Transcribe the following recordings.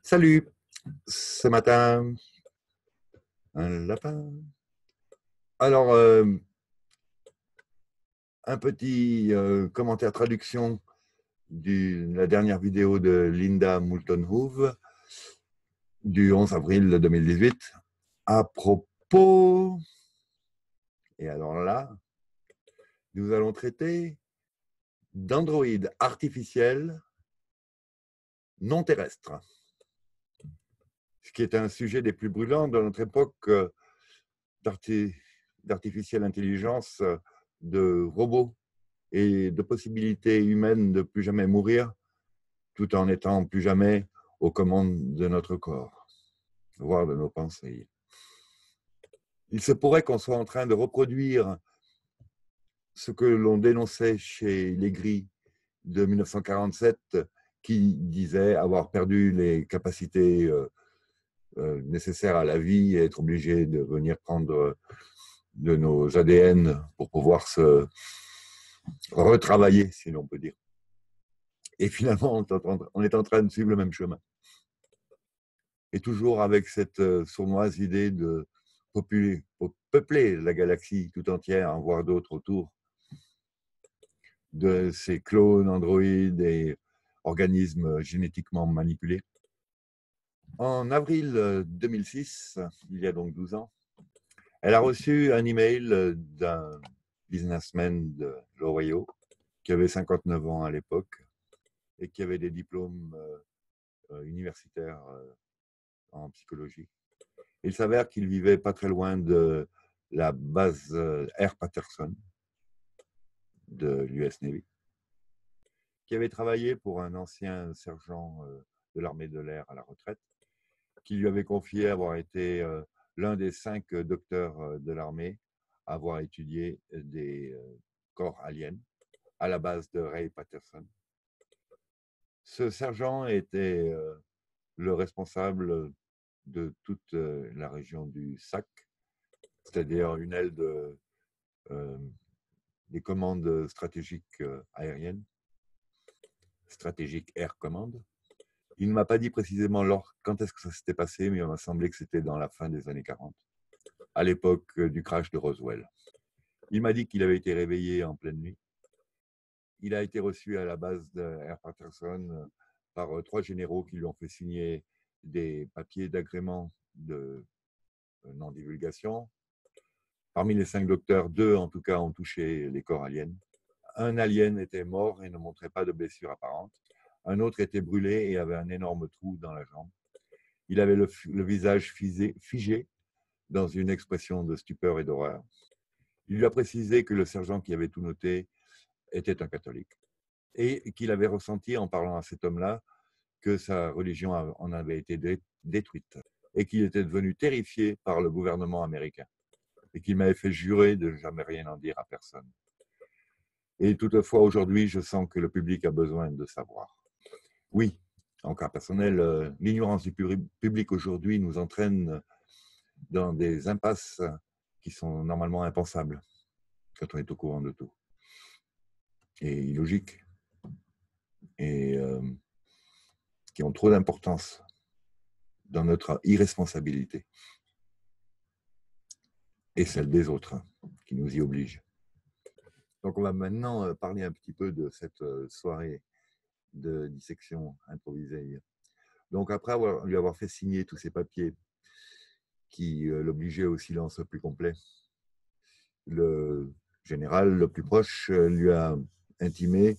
Salut, ce matin, un lapin. Alors, un petit commentaire traduction de la dernière vidéo de Linda Moulton-Hoove du 11 avril 2018 à propos, et alors là, nous allons traiter d'androïdes artificiels non terrestres, ce qui est un sujet des plus brûlants de notre époque d'artificielle intelligence, de robots et de possibilités humaines de plus jamais mourir, tout en étant plus jamais aux commandes de notre corps, voire de nos pensées. Il se pourrait qu'on soit en train de reproduire ce que l'on dénonçait chez les Gris de 1947, qui disaient avoir perdu les capacités nécessaires à la vie et être obligés de venir prendre de nos ADN pour pouvoir se retravailler, si l'on peut dire. Et finalement, on est en train de suivre le même chemin. Et toujours avec cette sournoise idée de peupler la galaxie tout entière, en voir d'autres autour de ces clones, androïdes et organismes génétiquement manipulés. En avril 2006, il y a donc 12 ans, elle a reçu un email d'un businessman de l'Ohio qui avait 59 ans à l'époque et qui avait des diplômes universitaires en psychologie. Il s'avère qu'il vivait pas très loin de la base Air Patterson de l'US Navy, qui avait travaillé pour un ancien sergent de l'armée de l'air à la retraite, qui lui avait confié avoir été l'un des 5 docteurs de l'armée à avoir étudié des corps aliens à la base de Ray Patterson. Ce sergent était le responsable de toute la région du SAC, c'est-à-dire une aile des commandes stratégiques aériennes, Strategic Air Command. Il ne m'a pas dit précisément quand est-ce que ça s'était passé, mais il m'a semblé que c'était dans la fin des années 40, à l'époque du crash de Roswell. Il m'a dit qu'il avait été réveillé en pleine nuit. Il a été reçu à la base de Air Patterson par 3 généraux qui lui ont fait signer des papiers d'agrément de non-divulgation. Parmi les 5 docteurs, 2 en tout cas ont touché les corps aliens. Un alien était mort et ne montrait pas de blessure apparente. Un autre était brûlé et avait un énorme trou dans la jambe. Il avait le visage figé dans une expression de stupeur et d'horreur. Il lui a précisé que le sergent qui avait tout noté était un catholique et qu'il avait ressenti en parlant à cet homme-là que sa religion en avait été détruite et qu'il était devenu terrifié par le gouvernement américain et qu'il m'avait fait jurer de ne jamais rien en dire à personne. Et toutefois, aujourd'hui, je sens que le public a besoin de savoir. Oui, en cas personnel, l'ignorance du public aujourd'hui nous entraîne dans des impasses qui sont normalement impensables quand on est au courant de tout. Et illogiques. Et qui ont trop d'importance dans notre irresponsabilité et celle des autres qui nous y obligent. Donc on va maintenant parler un petit peu de cette soirée de dissection improvisée. Donc après lui avoir fait signer tous ces papiers qui l'obligeaient au silence le plus complet, le général le plus proche lui a intimé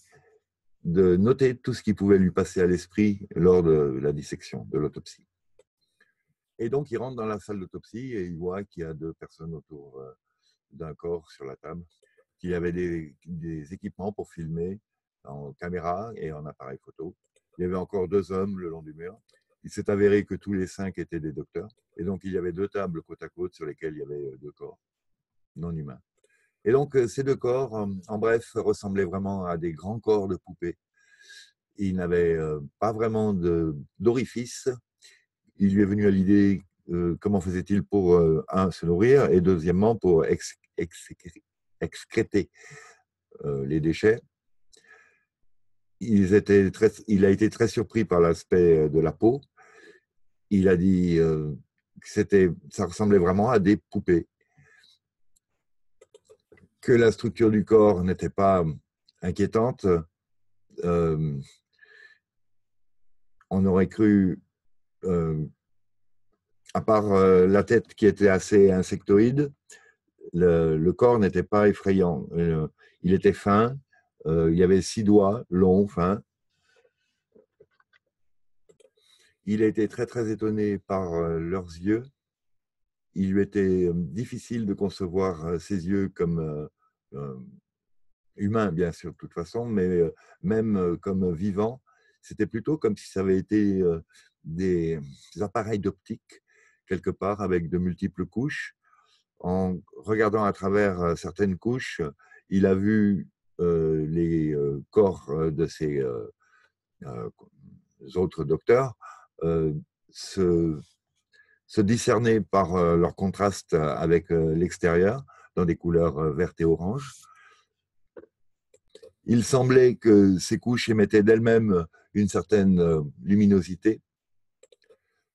de noter tout ce qui pouvait lui passer à l'esprit lors de la dissection, de l'autopsie. Et donc, il rentre dans la salle d'autopsie et il voit qu'il y a 2 personnes autour d'un corps sur la table, qu'il y avait des équipements pour filmer en caméra et en appareil photo. Il y avait encore 2 hommes le long du mur. Il s'est avéré que tous les 5 étaient des docteurs. Et donc, il y avait 2 tables côte à côte sur lesquelles il y avait 2 corps non humains. Et donc, ces 2 corps, en bref, ressemblaient vraiment à des grands corps de poupées. Ils n'avaient pas vraiment d'orifice. Il lui est venu à l'idée comment faisait-il pour, un, se nourrir et deuxièmement, pour excréter les déchets. Il a été très surpris par l'aspect de la peau il a dit que ça ressemblait vraiment à des poupées, que la structure du corps n'était pas inquiétante. Euh, on aurait cru, à part la tête qui était assez insectoïde, le corps n'était pas effrayant. Il était fin, il y avait 6 doigts longs, fins. Il a été très très étonné par leurs yeux. Il lui était difficile de concevoir ses yeux comme humains, bien sûr, de toute façon, mais même comme vivants. C'était plutôt comme si ça avait été des appareils d'optique, quelque part, avec de multiples couches. En regardant à travers certaines couches, il a vu les corps de ces euh, autres docteurs se, se discerner par leur contraste avec l'extérieur, dans des couleurs vertes et oranges. Il semblait que ces couches émettaient d'elles-mêmes une certaine luminosité.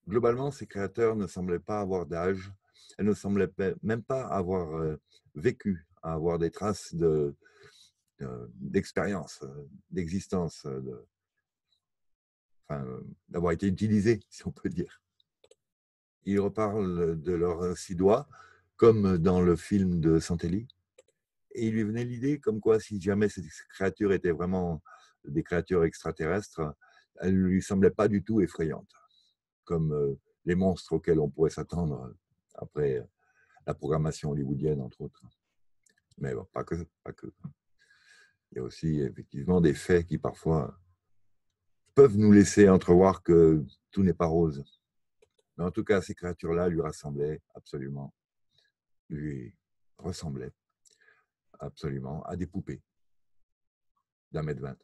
Globalement, ces créateurs ne semblaient pas avoir d'âge, elles ne semblaient même pas avoir vécu, avoir des traces d'expérience, d'existence, enfin, d'avoir été utilisées, si on peut dire. Il reparle de leurs 6 doigts, comme dans le film de Santelli. Et il lui venait l'idée comme quoi, si jamais ces créatures étaient vraiment des créatures extraterrestres, elles ne lui semblaient pas du tout effrayantes, comme les monstres auxquels on pourrait s'attendre après la programmation hollywoodienne, entre autres. Mais bon, pas que. Il y a aussi effectivement des faits qui parfois peuvent nous laisser entrevoir que tout n'est pas rose. Mais en tout cas, ces créatures-là lui ressemblaient absolument, lui ressemblaient absolument à des poupées d'1,20 m.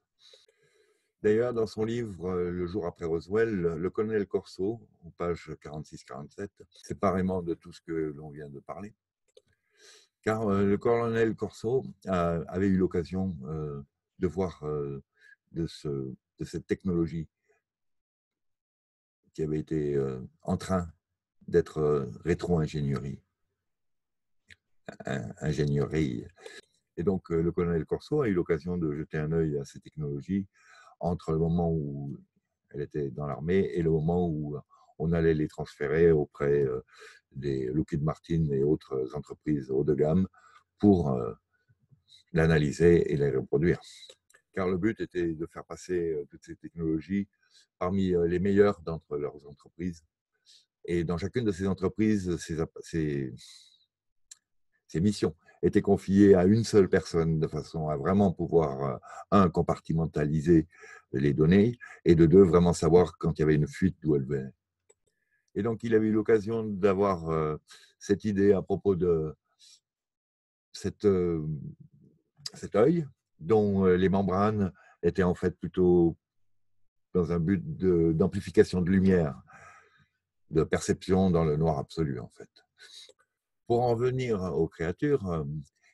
D'ailleurs, dans son livre Le jour après Roswell, le colonel Corso, aux pages 46-47, séparément de tout ce que l'on vient de parler, car le colonel Corso avait eu l'occasion de voir de cette technologie qui avait été en train d'être rétro-ingénierie. Et donc, le colonel Corso a eu l'occasion de jeter un œil à ces technologies entre le moment où elle était dans l'armée et le moment où on allait les transférer auprès des Lockheed Martin et autres entreprises haut de gamme pour l'analyser et les reproduire. Car le but était de faire passer toutes ces technologies parmi les meilleures d'entre leurs entreprises. Et dans chacune de ces entreprises, ces missions étaient confiées à une seule personne de façon à vraiment pouvoir, un, compartimentaliser les données et de deux, vraiment savoir quand il y avait une fuite d'où elle venait. Et donc, il avait eu l'occasion d'avoir cette idée à propos de cet œil dont les membranes étaient en fait plutôt dans un but d'amplification de lumière, de perception dans le noir absolu en fait. Pour en venir aux créatures,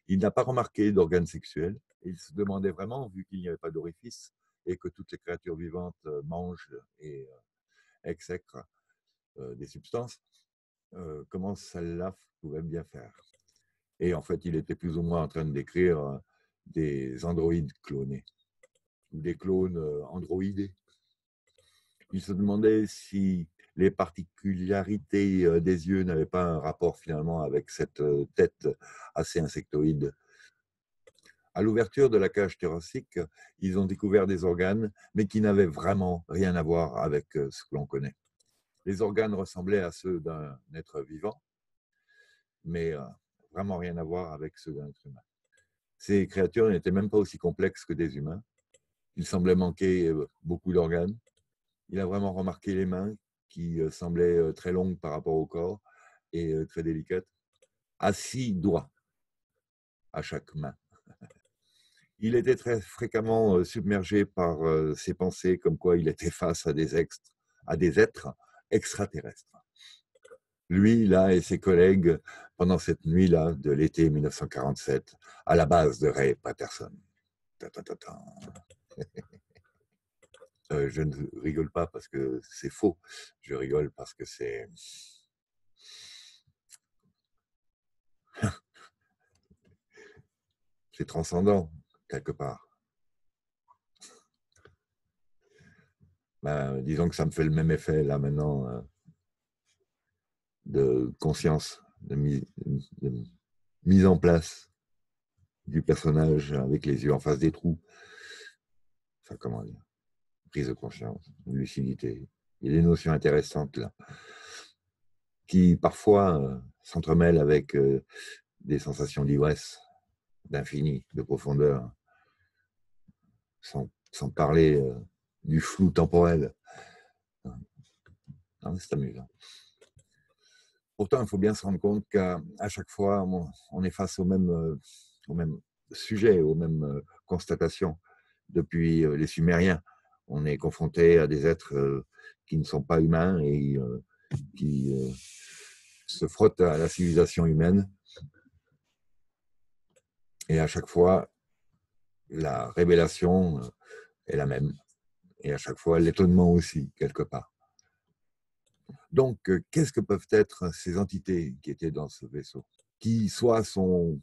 il n'a pas remarqué d'organes sexuels. Il se demandait vraiment, vu qu'il n'y avait pas d'orifice et que toutes les créatures vivantes mangent et exècrent des substances, comment celle-là pouvait bien faire. Et en fait, il était plus ou moins en train de décrire des androïdes clonés, ou des clones androïdés. Il se demandait si les particularités des yeux n'avaient pas un rapport finalement avec cette tête assez insectoïde. À l'ouverture de la cage thoracique, ils ont découvert des organes, mais qui n'avaient vraiment rien à voir avec ce que l'on connaît. Les organes ressemblaient à ceux d'un être vivant, mais vraiment rien à voir avec ceux d'un être humain. Ces créatures n'étaient même pas aussi complexes que des humains. Il semblait manquer beaucoup d'organes. Il a vraiment remarqué les mains qui semblaient très longues par rapport au corps et très délicates. À 6 doigts à chaque main. Il était très fréquemment submergé par ses pensées comme quoi il était face à des êtres extraterrestres. Lui, là, et ses collègues, pendant cette nuit-là de l'été 1947, à la base de Ray Patterson. Je ne rigole pas parce que c'est faux, je rigole parce que c'est transcendant, quelque part. Ben, disons que ça me fait le même effet, là, maintenant, de conscience, de mise en place du personnage avec les yeux en face des trous. Enfin, comment dire, prise de conscience, lucidité. Il y a des notions intéressantes, là, qui, parfois, s'entremêlent avec des sensations d'ivresse, d'infini, de profondeur, sans parler du flou temporel. C'est amusant. Pourtant, il faut bien se rendre compte qu'à chaque fois, on est face au même sujet, aux mêmes constatations. Depuis les Sumériens, on est confronté à des êtres qui ne sont pas humains et qui se frottent à la civilisation humaine. Et à chaque fois, la révélation est la même. Et à chaque fois, l'étonnement aussi, quelque part. Donc, qu'est-ce que peuvent être ces entités qui étaient dans ce vaisseau, qui soit sont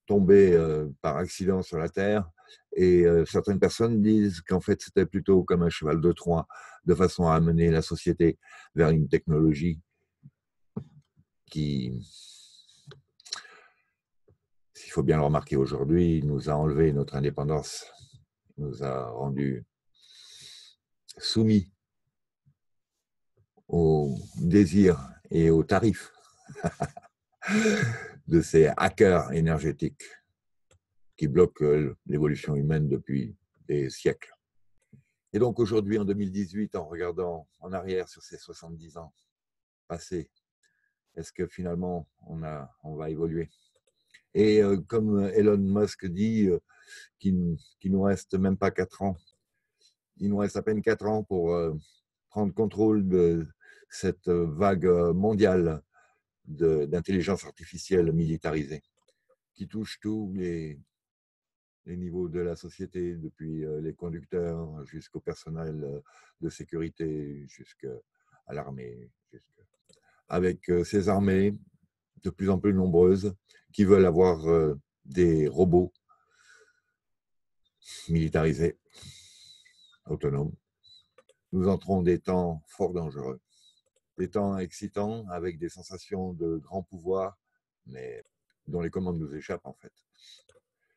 tombées par accident sur la Terre, et certaines personnes disent qu'en fait, c'était plutôt comme un cheval de Troie, de façon à amener la société vers une technologie qui, s'il faut bien le remarquer aujourd'hui, nous a enlevé notre indépendance, nous a rendus soumis aux désirs et aux tarifs de ces hackers énergétiques qui bloquent l'évolution humaine depuis des siècles. Et donc aujourd'hui, en 2018, en regardant en arrière sur ces 70 ans passés, est-ce que finalement on va évoluer? Et comme Elon Musk dit, qu'il nous reste même pas 4 ans, il nous reste à peine 4 ans pour prendre contrôle de cette vague mondiale d'intelligence artificielle militarisée qui touche tous les niveaux de la société, depuis les conducteurs jusqu'au personnel de sécurité, jusqu'à l'armée, avec ces armées de plus en plus nombreuses qui veulent avoir des robots militarisés, autonomes. Nous entrons des temps fort dangereux, des temps excitants avec des sensations de grand pouvoir, mais dont les commandes nous échappent en fait.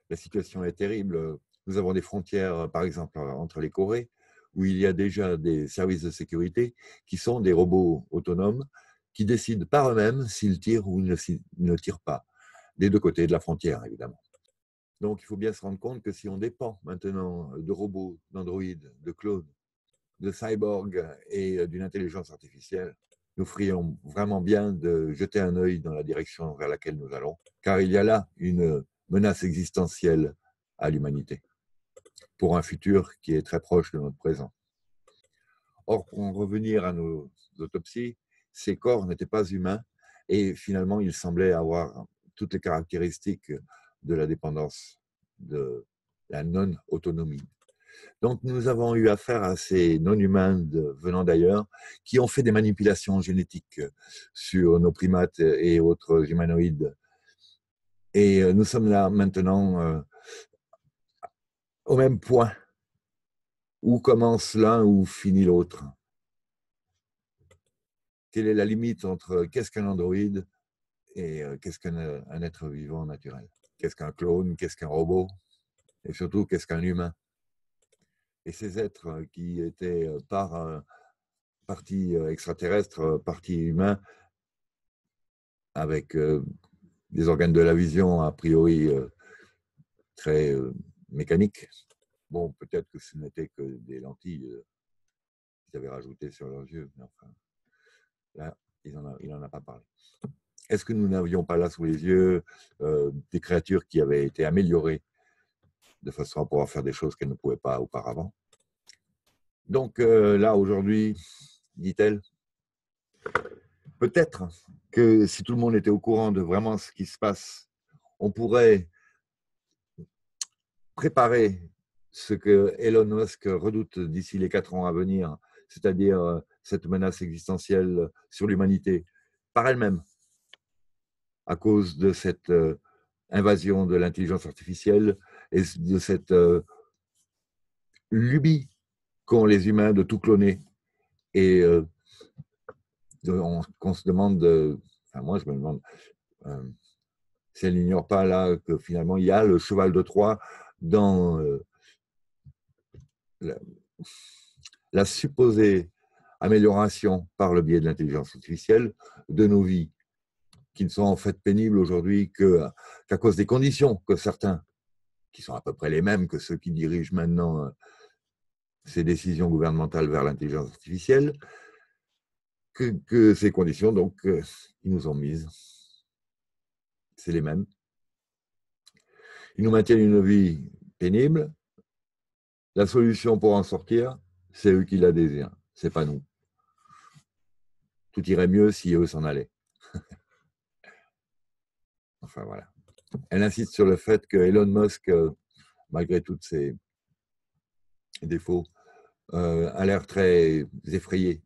La situation est terrible. Nous avons des frontières, par exemple, entre les Corées, où il y a déjà des services de sécurité qui sont des robots autonomes qui décident par eux-mêmes s'ils tirent ou ne tirent pas, des deux côtés de la frontière, évidemment. Donc, il faut bien se rendre compte que si on dépend maintenant de robots, d'androïdes, de clones, de cyborgs et d'une intelligence artificielle, nous ferions vraiment bien de jeter un œil dans la direction vers laquelle nous allons, car il y a là une menace existentielle à l'humanité, pour un futur qui est très proche de notre présent. Or, pour en revenir à nos autopsies, ces corps n'étaient pas humains et finalement, ils semblaient avoir toutes les caractéristiques de la dépendance, de la non-autonomie. Donc, nous avons eu affaire à ces non-humains venant d'ailleurs qui ont fait des manipulations génétiques sur nos primates et autres humanoïdes. Et nous sommes là maintenant au même point. Où commence l'un, où finit l'autre? Quelle est la limite entre qu'est-ce qu'un androïde et qu'est-ce qu'un être vivant naturel? Qu'est-ce qu'un clone? Qu'est-ce qu'un robot? Et surtout, qu'est-ce qu'un humain? Et ces êtres qui étaient par partie extraterrestre, partie humain, avec des organes de la vision a priori très mécaniques. Bon, peut-être que ce n'était que des lentilles qu'ils avaient rajoutées sur leurs yeux, mais enfin, là, il n'en a pas parlé. Est-ce que nous n'avions pas là sous les yeux des créatures qui avaient été améliorées de façon à pouvoir faire des choses qu'elles ne pouvaient pas auparavant? Donc là, aujourd'hui, dit-elle, peut-être que si tout le monde était au courant de vraiment ce qui se passe, on pourrait préparer ce que Elon Musk redoute d'ici les 4 ans à venir, c'est-à-dire cette menace existentielle sur l'humanité, par elle-même, à cause de cette invasion de l'intelligence artificielle et de cette lubie qu'ont les humains de tout cloner. Et qu'on se demande, enfin moi je me demande, si elle n'ignore pas là que finalement il y a le cheval de Troie dans la, la supposée amélioration par le biais de l'intelligence artificielle de nos vies, qui ne sont en fait pénibles aujourd'hui qu'à cause des conditions que certains, qui sont à peu près les mêmes que ceux qui dirigent maintenant ces décisions gouvernementales vers l'intelligence artificielle, que ces conditions, donc, ils nous ont mises. C'est les mêmes. Ils nous maintiennent une vie pénible. La solution pour en sortir, c'est eux qui la désirent, c'est pas nous. Tout irait mieux si eux s'en allaient. Enfin voilà. Elle insiste sur le fait que Elon Musk, malgré tous ses défauts, a l'air très effrayé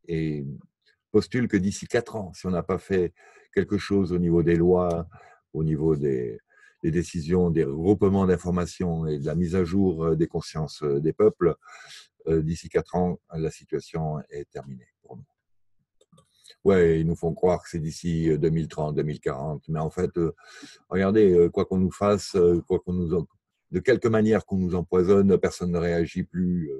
et postule que d'ici 4 ans, si on n'a pas fait quelque chose au niveau des lois, au niveau des décisions, des regroupements d'informations et de la mise à jour des consciences des peuples, d'ici 4 ans, la situation est terminée pour nous. Ouais, ils nous font croire que c'est d'ici 2030, 2040, mais en fait, regardez, quoi qu'on nous fasse, de quelque manière qu'on nous empoisonne, personne ne réagit plus,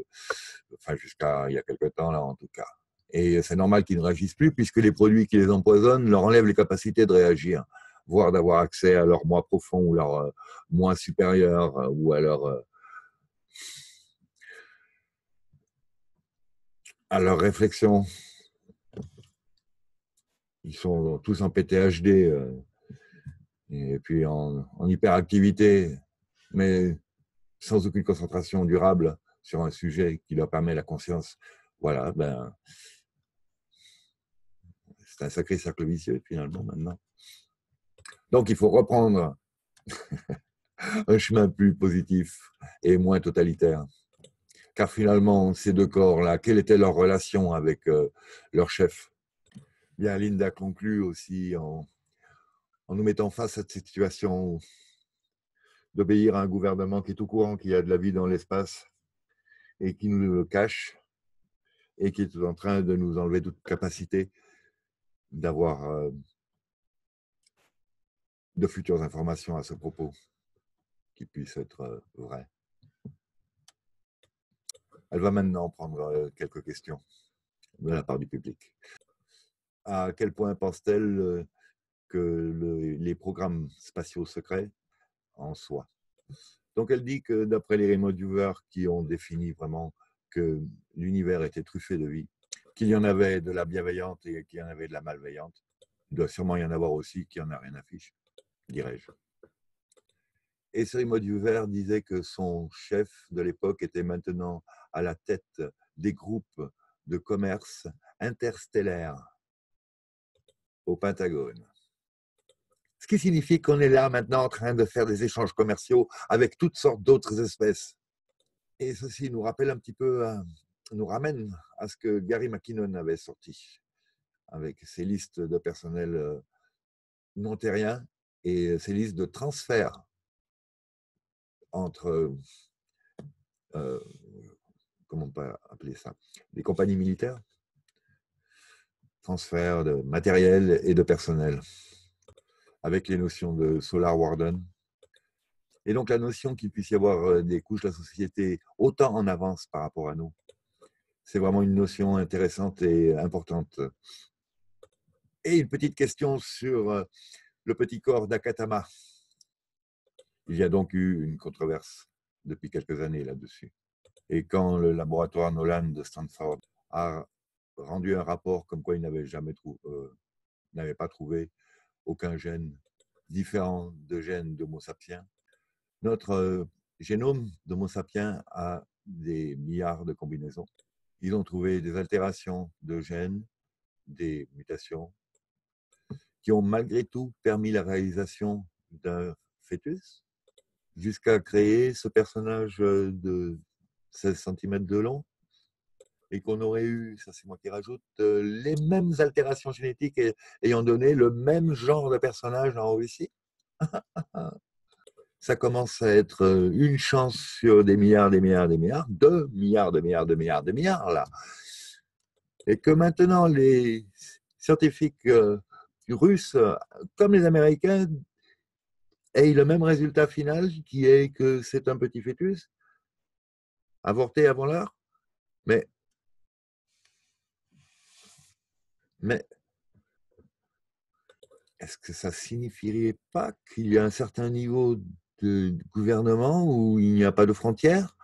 enfin jusqu'à il y a quelque temps là en tout cas. Et c'est normal qu'ils ne réagissent plus puisque les produits qui les empoisonnent leur enlèvent les capacités de réagir, voire d'avoir accès à leur moi profond ou leur moi supérieur ou à leur réflexion. Ils sont tous en PTHD et puis en hyperactivité, mais sans aucune concentration durable sur un sujet qui leur permet la conscience. Voilà, ben, c'est un sacré cercle vicieux finalement maintenant. Donc il faut reprendre un chemin plus positif et moins totalitaire. Car finalement, ces deux corps-là, quelle était leur relation avec leur chef? Bien, Linda conclut aussi en nous mettant face à cette situation d'obéir à un gouvernement qui est au courant qu'il y a de la vie dans l'espace et qui nous le cache et qui est en train de nous enlever toute capacité d'avoir de futures informations à ce propos qui puissent être vraies. Elle va maintenant prendre quelques questions de la part du public. À quel point pense-t-elle que les programmes spatiaux secrets en soi? Donc elle dit que d'après les remote viewers qui ont défini vraiment que l'univers était truffé de vie, qu'il y en avait de la bienveillante et qu'il y en avait de la malveillante, il doit sûrement y en avoir aussi qui en a rien à fiche, dirais-je. Et ce remote viewer disait que son chef de l'époque était maintenant à la tête des groupes de commerce interstellaires au Pentagone. Ce qui signifie qu'on est là maintenant en train de faire des échanges commerciaux avec toutes sortes d'autres espèces. Et ceci nous rappelle un petit peu, nous ramène à ce que Gary McKinnon avait sorti avec ses listes de personnel non terrien et ses listes de transferts entre, comment on peut appeler ça, des compagnies militaires, transfert de matériel et de personnel, avec les notions de Solar Warden. Et donc la notion qu'il puisse y avoir des couches de la société autant en avance par rapport à nous, c'est vraiment une notion intéressante et importante. Et une petite question sur le petit corps d'Akatama. Il y a donc eu une controverse depuis quelques années là-dessus. Et quand le laboratoire Nolan de Stanford a rendu un rapport comme quoi il n'avait pas trouvé aucun gène différent de gènes d'Homo sapiens, notre génome d'Homo sapiens a des milliards de combinaisons. Ils ont trouvé des altérations de gènes, des mutations, qui ont malgré tout permis la réalisation d'un fœtus. jusqu'à créer ce personnage de 16 cm de long, et qu'on aurait eu, ça c'est moi qui rajoute, les mêmes altérations génétiques ayant donné le même genre de personnage dans OVC. Ça commence à être une chance sur des milliards, des milliards, des milliards, 2 milliards, de milliards, de milliards, de milliards, là. Et que maintenant, les scientifiques russes, comme les Américains, aient le même résultat final, qui est que c'est un petit fœtus, avorté avant l'heure. Mais est-ce que ça signifierait pas qu'il y a un certain niveau de gouvernement où il n'y a pas de frontières,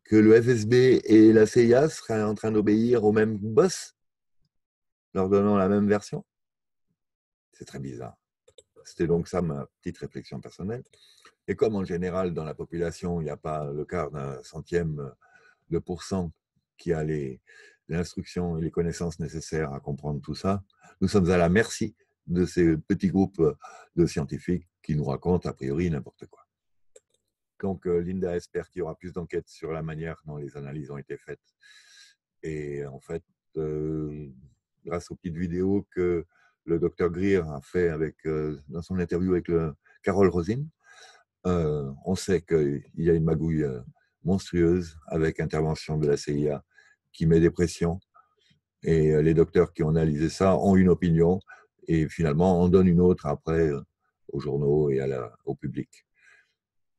que le FSB et la CIA seraient en train d'obéir au même boss, leur donnant la même version? C'est très bizarre. C'était donc ça ma petite réflexion personnelle. Et comme en général dans la population, il n'y a pas le quart d'un centième de pourcent qui a l'instruction et les connaissances nécessaires à comprendre tout ça, nous sommes à la merci de ces petits groupes de scientifiques qui nous racontent a priori n'importe quoi. Donc Linda espère qu'il y aura plus d'enquêtes sur la manière dont les analyses ont été faites. Et en fait, grâce aux petites vidéos que le docteur Greer a fait dans son interview avec Carole Rosin, on sait qu'il y a une magouille monstrueuse avec intervention de la CIA qui met des pressions. Et les docteurs qui ont analysé ça ont une opinion et finalement on donne une autre après aux journaux et au public.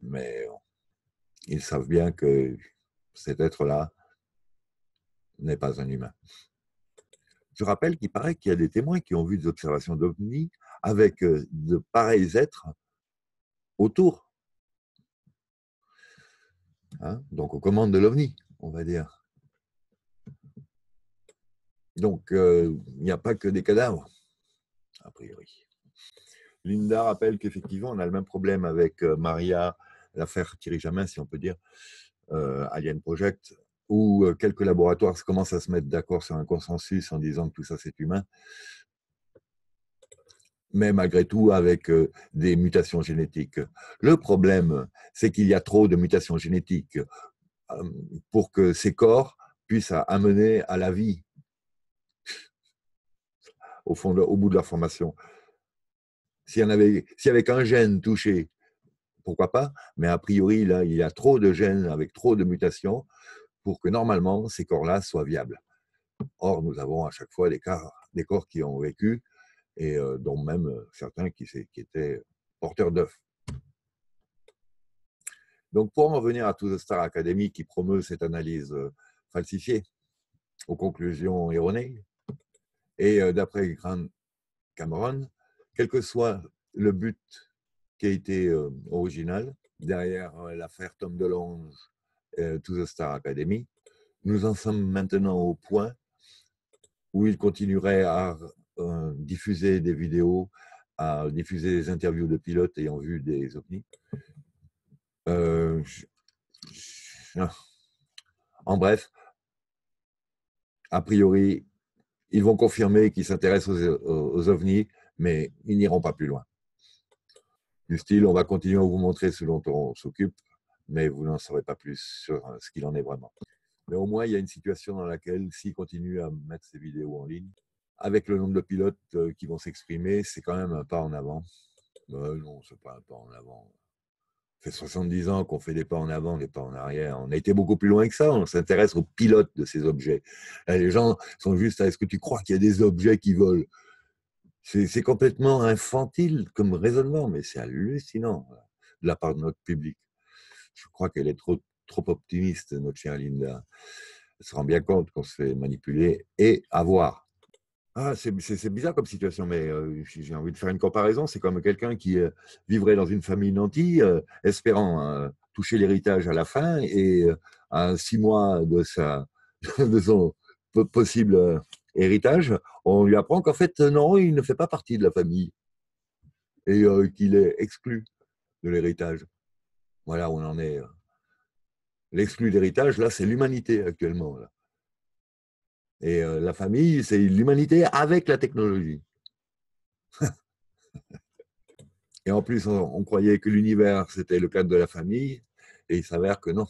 Mais ils savent bien que cet être-là n'est pas un humain. Je rappelle qu'il paraît qu'il y a des témoins qui ont vu des observations d'OVNI avec de pareils êtres autour. Hein, donc aux commandes de l'OVNI, on va dire. Donc il n'y a pas que des cadavres, a priori. Linda rappelle qu'effectivement, on a le même problème avec Maria, l'affaire Thierry Jamin, si on peut dire, Alien Project, où quelques laboratoires commencent à se mettre d'accord sur un consensus en disant que tout ça, c'est humain. Mais malgré tout, avec des mutations génétiques. Le problème, c'est qu'il y a trop de mutations génétiques pour que ces corps puissent amener à la vie, au bout de leur formation. S'il y avait qu'un gène touché, pourquoi pas, mais a priori, là, il y a trop de gènes avec trop de mutations pour que normalement, ces corps-là soient viables. Or, nous avons à chaque fois des corps qui ont vécu et dont même certains qui étaient porteurs d'œufs. Donc, pour en revenir à To The Star Academy qui promeut cette analyse falsifiée aux conclusions erronées, et d'après Grant Cameron, quel que soit le but qui a été original derrière l'affaire Tom DeLonge et To The Star Academy, nous en sommes maintenant au point où il continuerait à diffuser des vidéos, à diffuser des interviews de pilotes ayant vu des ovnis. En bref, a priori, ils vont confirmer qu'ils s'intéressent aux ovnis, mais ils n'iront pas plus loin. Du style, on va continuer à vous montrer ce dont on s'occupe, mais vous n'en saurez pas plus sur ce qu'il en est vraiment. Mais au moins, il y a une situation dans laquelle, s'ils continuent à mettre ces vidéos en ligne, avec le nombre de pilotes qui vont s'exprimer, c'est quand même un pas en avant. Non, c'est pas un pas en avant. Ça fait 70 ans qu'on fait des pas en avant, des pas en arrière. On a été beaucoup plus loin que ça. On s'intéresse aux pilotes de ces objets. Les gens sont juste à est-ce que tu crois qu'il y a des objets qui volent? C'est complètement infantile comme raisonnement, mais c'est hallucinant de la part de notre public. Je crois qu'elle est trop optimiste, notre chère Linda. Elle se rend bien compte qu'on se fait manipuler et avoir. Ah, c'est bizarre comme situation, mais j'ai envie de faire une comparaison. C'est comme quelqu'un qui vivrait dans une famille nantie, espérant toucher l'héritage à la fin, et à 6 mois de son possible héritage, on lui apprend qu'en fait, non, il ne fait pas partie de la famille et qu'il est exclu de l'héritage. Voilà où on en est. L'exclu d'héritage, là, c'est l'humanité actuellement. Là. Et la famille, c'est l'humanité avec la technologie. Et en plus, on croyait que l'univers, c'était le cadre de la famille, et il s'avère que non.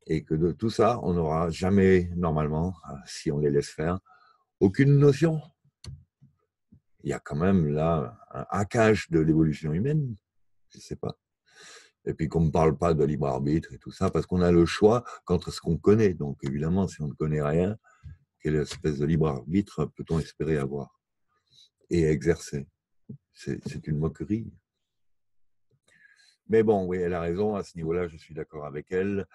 Et que de tout ça, on n'aura jamais, normalement, si on les laisse faire, aucune notion. Il y a quand même là un hackage de l'évolution humaine, je ne sais pas. Et puis qu'on ne parle pas de libre arbitre et tout ça, parce qu'on a le choix contre ce qu'on connaît. Donc évidemment, si on ne connaît rien, quelle espèce de libre arbitre peut-on espérer avoir et exercer? C'est une moquerie. Mais bon, oui, elle a raison, à ce niveau-là, je suis d'accord avec elle.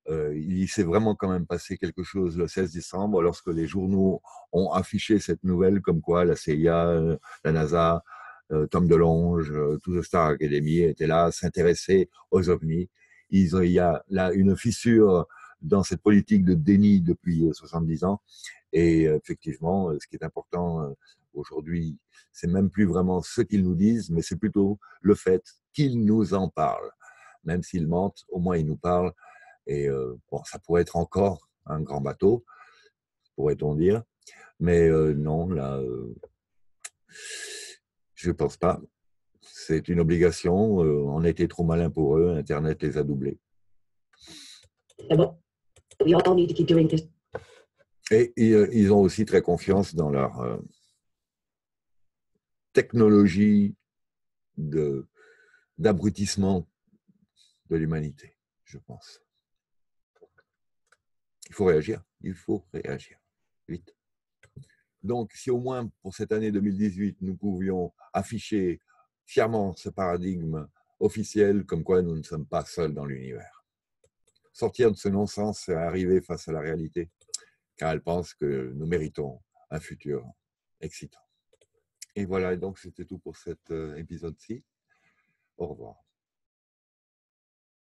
Il s'est vraiment quand même passé quelque chose le 16 décembre, lorsque les journaux ont affiché cette nouvelle, comme quoi la CIA, la NASA, Tom DeLonge, tout le Star Academy étaient là, s'intéressaient aux ovnis. Il y a là une fissure dans cette politique de déni depuis 70 ans. Et effectivement, ce qui est important aujourd'hui, c'est même plus vraiment ce qu'ils nous disent, mais c'est plutôt le fait qu'ils nous en parlent. Même s'ils mentent, au moins ils nous parlent. Et bon, ça pourrait être encore un grand bateau, pourrait-on dire. Mais non, là, je ne pense pas. C'est une obligation. On a été trop malin pour eux. Internet les a doublés. Et ils ont aussi très confiance dans leur technologie d'abrutissement de l'humanité, je pense. Il faut réagir. Il faut réagir. Vite. Donc, si au moins pour cette année 2018, nous pouvions afficher fièrement ce paradigme officiel comme quoi nous ne sommes pas seuls dans l'univers. Sortir de ce non-sens et arriver face à la réalité, car elle pense que nous méritons un futur excitant. Et voilà, donc c'était tout pour cet épisode-ci. Au revoir.